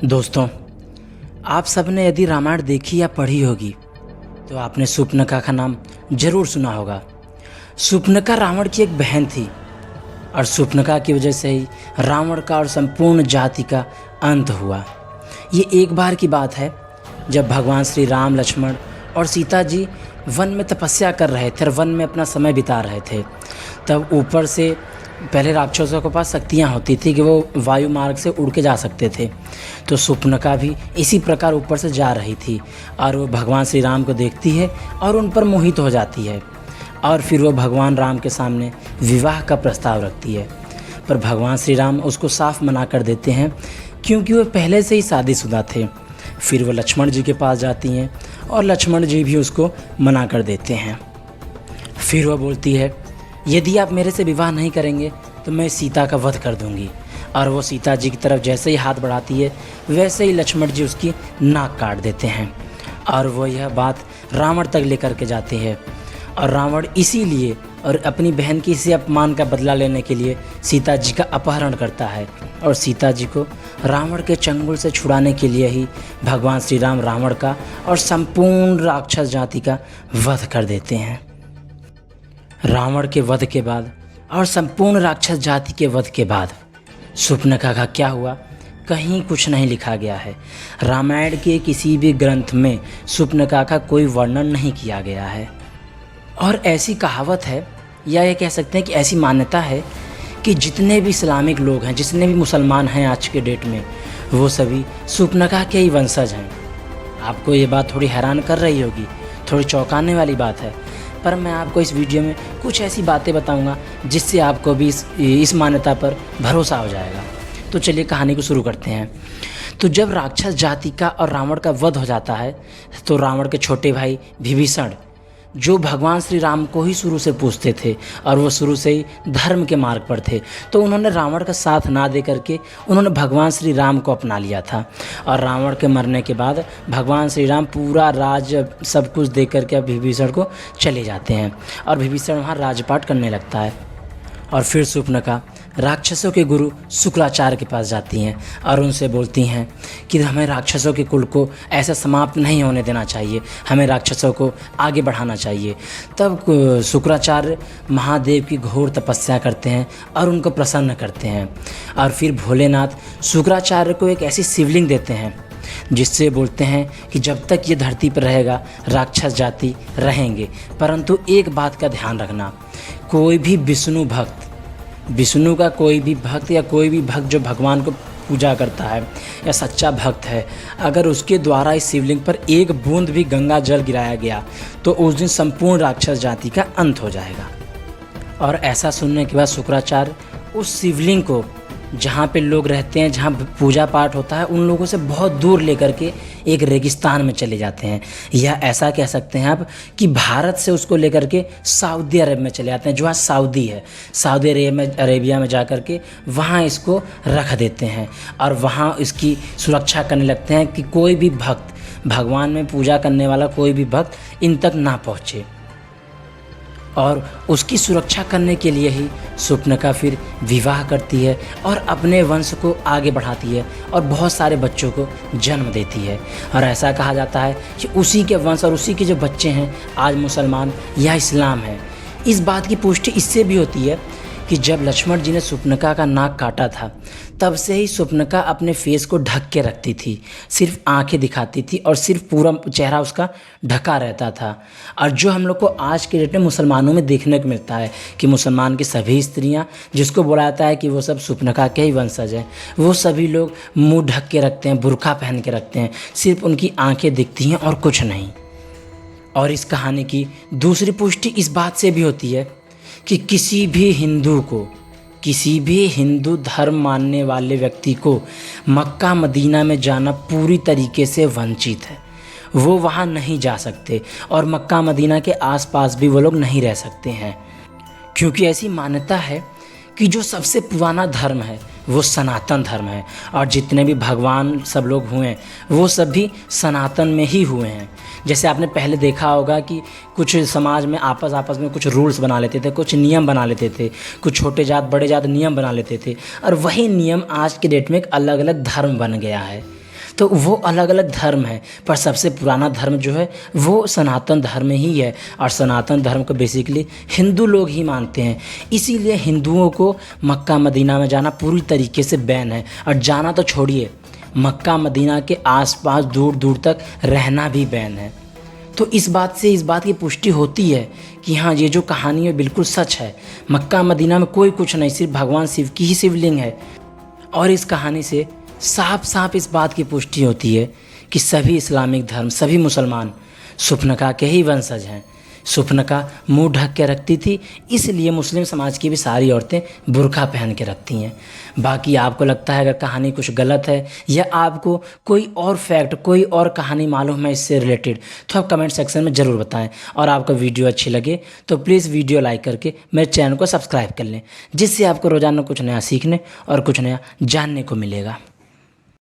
दोस्तों, आप सब ने यदि रामायण देखी या पढ़ी होगी तो आपने शूर्पणखा का नाम जरूर सुना होगा। शूर्पणखा रावण की एक बहन थी और शूर्पणखा की वजह से ही रावण का और संपूर्ण जाति का अंत हुआ। ये एक बार की बात है जब भगवान श्री राम, लक्ष्मण और सीता जी वन में तपस्या कर रहे थे और वन में अपना समय बिता रहे थे। तब ऊपर से पहले राक्षसों के पास शक्तियाँ होती थी कि वो वायु मार्ग से उड़ के जा सकते थे। तो शूर्पणखा भी इसी प्रकार ऊपर से जा रही थी और वो भगवान श्री राम को देखती है और उन पर मोहित हो जाती है और फिर वो भगवान राम के सामने विवाह का प्रस्ताव रखती है। पर भगवान श्री राम उसको साफ मना कर देते हैं क्योंकि वो पहले से ही शादीशुदा थे। फिर वो लक्ष्मण जी के पास जाती हैं और लक्ष्मण जी भी उसको मना कर देते हैं। फिर वो बोलती है, यदि आप मेरे से विवाह नहीं करेंगे तो मैं सीता का वध कर दूंगी। और वो सीता जी की तरफ जैसे ही हाथ बढ़ाती है वैसे ही लक्ष्मण जी उसकी नाक काट देते हैं और वो यह बात रावण तक लेकर के जाते हैं। और रावण इसीलिए और अपनी बहन की इसी अपमान का बदला लेने के लिए सीता जी का अपहरण करता है और सीता जी को रावण के चंगुल से छुड़ाने के लिए ही भगवान श्री राम रावण का और संपूर्ण राक्षस जाति का वध कर देते हैं। रावण के वध के बाद और संपूर्ण राक्षस जाति के वध के बाद शूर्पणखा का क्या हुआ कहीं कुछ नहीं लिखा गया है। रामायण के किसी भी ग्रंथ में शूर्पणखा का कोई वर्णन नहीं किया गया है। और ऐसी कहावत है या ये कह सकते हैं कि ऐसी मान्यता है कि जितने भी इस्लामिक लोग हैं, जितने भी मुसलमान हैं आज के डेट में, वो सभी शूर्पणखा के ही वंशज हैं। आपको ये बात थोड़ी हैरान कर रही होगी, थोड़ी चौंकाने वाली बात है, पर मैं आपको इस वीडियो में कुछ ऐसी बातें बताऊंगा जिससे आपको भी इस मान्यता पर भरोसा हो जाएगा। तो चलिए कहानी को शुरू करते हैं। तो जब राक्षस जाति का और रावण का वध हो जाता है तो रावण के छोटे भाई विभीषण, जो भगवान श्री राम को ही शुरू से पूजते थे और वो शुरू से ही धर्म के मार्ग पर थे, तो उन्होंने रावण का साथ ना दे करके उन्होंने भगवान श्री राम को अपना लिया था। और रावण के मरने के बाद भगवान श्री राम पूरा राज सब कुछ दे करके अब विभीषण को चले जाते हैं और विभीषण वहाँ राजपाट करने लगता है। और फिर शूर्पणखा राक्षसों के गुरु शुक्राचार्य के पास जाती हैं और उनसे बोलती हैं कि हमें राक्षसों के कुल को ऐसा समाप्त नहीं होने देना चाहिए, हमें राक्षसों को आगे बढ़ाना चाहिए। तब शुक्राचार्य महादेव की घोर तपस्या करते हैं और उनको प्रसन्न करते हैं। और फिर भोलेनाथ शुक्राचार्य को एक ऐसी शिवलिंग देते हैं जिससे बोलते हैं कि जब तक ये धरती पर रहेगा राक्षस जाति रहेंगे, परंतु एक बात का ध्यान रखना, कोई भी विष्णु का कोई भी भक्त या कोई भी भक्त जो भगवान को पूजा करता है या सच्चा भक्त है, अगर उसके द्वारा इस शिवलिंग पर एक बूंद भी गंगा जल गिराया गया तो उस दिन संपूर्ण राक्षस जाति का अंत हो जाएगा। और ऐसा सुनने के बाद शुक्राचार्य उस शिवलिंग को जहाँ पे लोग रहते हैं, जहाँ पूजा पाठ होता है, उन लोगों से बहुत दूर लेकर के एक रेगिस्तान में चले जाते हैं, या ऐसा कह सकते हैं आप कि भारत से उसको लेकर के सऊदी अरब में चले जाते हैं, जो आज सऊदी है। सऊदी अरेबिया में जा कर के वहाँ इसको रख देते हैं और वहाँ इसकी सुरक्षा करने लगते हैं कि कोई भी भक्त, भगवान में पूजा करने वाला कोई भी भक्त इन तक ना पहुँचे। और उसकी सुरक्षा करने के लिए ही शूर्पणखा फिर विवाह करती है और अपने वंश को आगे बढ़ाती है और बहुत सारे बच्चों को जन्म देती है। और ऐसा कहा जाता है कि उसी के वंश और उसी के जो बच्चे हैं आज मुसलमान या इस्लाम है। इस बात की पुष्टि इससे भी होती है कि जब लक्ष्मण जी ने शूर्पणखा का नाक काटा था तब से ही शूर्पणखा अपने फेस को ढक के रखती थी, सिर्फ आंखें दिखाती थी और सिर्फ पूरा चेहरा उसका ढका रहता था। और जो हम लोग को आज के डेट में मुसलमानों में देखने को मिलता है कि मुसलमान की सभी स्त्रियां, जिसको बोला जाता है कि वो सब शूर्पणखा के ही वंशज हैं, वो सभी लोग मुँह ढक के रखते हैं, बुर्का पहन के रखते हैं, सिर्फ उनकी आँखें दिखती हैं और कुछ नहीं। और इस कहानी की दूसरी पुष्टि इस बात से भी होती है कि किसी भी हिंदू धर्म मानने वाले व्यक्ति को मक्का मदीना में जाना पूरी तरीके से वंचित है। वो वहाँ नहीं जा सकते और मक्का मदीना के आसपास भी वो लोग नहीं रह सकते हैं, क्योंकि ऐसी मान्यता है कि जो सबसे पुराना धर्म है वो सनातन धर्म है और जितने भी भगवान सब लोग हुए हैं वो सभी सनातन में ही हुए हैं। जैसे आपने पहले देखा होगा कि कुछ समाज में आपस में कुछ रूल्स बना लेते थे, कुछ नियम बना लेते थे, कुछ छोटे जात बड़े जात नियम बना लेते थे, और वही नियम आज के डेट में एक अलग अलग धर्म बन गया है। तो वो अलग अलग धर्म है, पर सबसे पुराना धर्म जो है वो सनातन धर्म ही है। और सनातन धर्म को बेसिकली हिंदू लोग ही मानते हैं। इसीलिए हिंदुओं को मक्का मदीना में जाना पूरी तरीके से बैन है। और जाना तो छोड़िए, मक्का मदीना के आसपास दूर दूर तक रहना भी बैन है। तो इस बात की पुष्टि होती है कि हाँ, ये जो कहानी है बिल्कुल सच है। मक्का मदीना में कोई कुछ नहीं, सिर्फ भगवान शिव की ही शिवलिंग है। और इस कहानी से साफ साफ इस बात की पुष्टि होती है कि सभी इस्लामिक धर्म, सभी मुसलमान सुपनका के ही वंशज हैं। सुपनका मुंह ढक के रखती थी, इसलिए मुस्लिम समाज की भी सारी औरतें बुर्का पहन के रखती हैं। बाकी आपको लगता है अगर कहानी कुछ गलत है या आपको कोई और फैक्ट, कोई और कहानी मालूम है इससे रिलेटेड, तो आप कमेंट सेक्शन में ज़रूर बताएं। और आपको वीडियो अच्छी लगे तो प्लीज़ वीडियो लाइक करके मेरे चैनल को सब्सक्राइब कर लें, जिससे आपको रोज़ाना कुछ नया सीखने और कुछ नया जानने को मिलेगा।